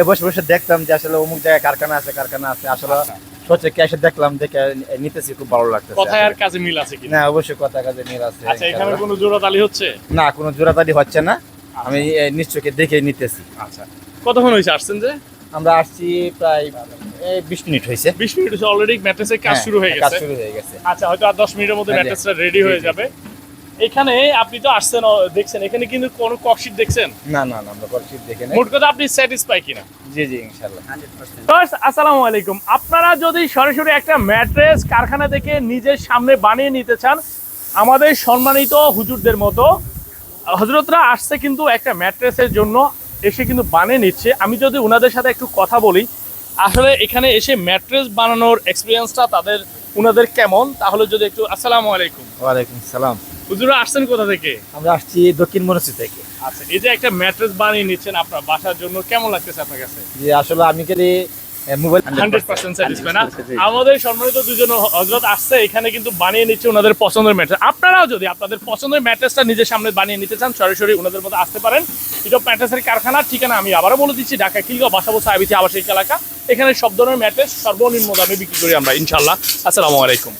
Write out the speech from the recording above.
বসে বসে দেখতাম যে আসলে অমুক জায়গায় কারখানা আছে আসলে সচে এসে দেখলাম, দেখে নিতেছি, খুব ভালো লাগতেছে। কথায় আর কাজে মিল আছে কিনা? না, অবশ্যই কথা কাজে মিল আছে। আচ্ছা, এখানে কোনো জোড়াতালি হচ্ছে? না, কোনো জোড়াতালি হচ্ছে না, আমি নিশ্চয়ই দেখে নিতেছি। আচ্ছা, কতক্ষণ হয়েছে আসছেন যে? আমরা আসছি প্রায় 20 মিনিট হয়েছে। 20 মিনিট হয়েছে, অলরেডি ম্যাট্রেসের কাজ শুরু হয়ে কাজ গেছে। শুরু হয়ে গেছে। আচ্ছা, হয়তো আর 10 মিনিটের মধ্যে হ্যাঁ, ম্যাট্রেসটা রেডি হয়ে যাবে। এখানে আপনি তো আসছেন, দেখছেন এখানে কিন্তু কোনো ককশিট দেখছেন? না, আমরা ককশিট দেখে নাই। মোট কথা আপনি স্যাটিসফাই কিনা? জি ইনশাআল্লাহ 100%। ফার্স্ট, আসসালামু আলাইকুম। আপনারা যদি সরাসরি একটা ম্যাট্রেস কারখানা থেকে নিজের সামনে বানিয়ে নিতে চান, আমাদের সম্মানিত হুজুরদের মতো হযরতরা আসছে কিন্তু একটা ম্যাট্রেসের জন্য, এসে কিন্তু বানিয়ে নিচ্ছে। আমি যদি ওনাদের সাথে একটু কথা বলি, আসলে এখানে এসে ম্যাট্রেস বানানোর এক্সপিরিয়েন্সটা ওনাদের কেমন, তাহলে যদি একটু। আসসালামু আলাইকুম। ওয়ালাইকুম সালাম। হুজুরা আসছেন কোথা থেকে? আমরা আসছি দক্ষিণ মনসি থেকে। আচ্ছা, এই যে একটা ম্যাট্রেস বানিয়ে নিচ্ছেন আপনার বাসার জন্য, কেমন লাগতেছে আপনার কাছে? যে আসলে আমি খালি মোবাইল 100% স্যাটিসফাই না? আমাদের সম্মানিত দুজন হযরত আসছে এখানে কিন্তু বানিয়ে নিচ্ছে ওনাদের পছন্দের ম্যাট্রেস। আপনারাও যদি আপনাদের পছন্দের ম্যাট্রেসটা নিজের সামনে বানিয়ে নিতে চান, সরাসরি ওনাদের মধ্যে আসতে পারেন। এটা ম্যাট্রেসের কারখানার ঠিকানা আমি আবারও বলে দিচ্ছি, ঢাকা খিলগাঁও বাসাবো সাহাবিথি আবাসিক এলাকা। এখানে সব ধরনের ম্যাট্রেস সর্বনিম্ন দামে বিক্রি করি আমরা ইনশাআল্লাহ। আসসালামু আলাইকুম।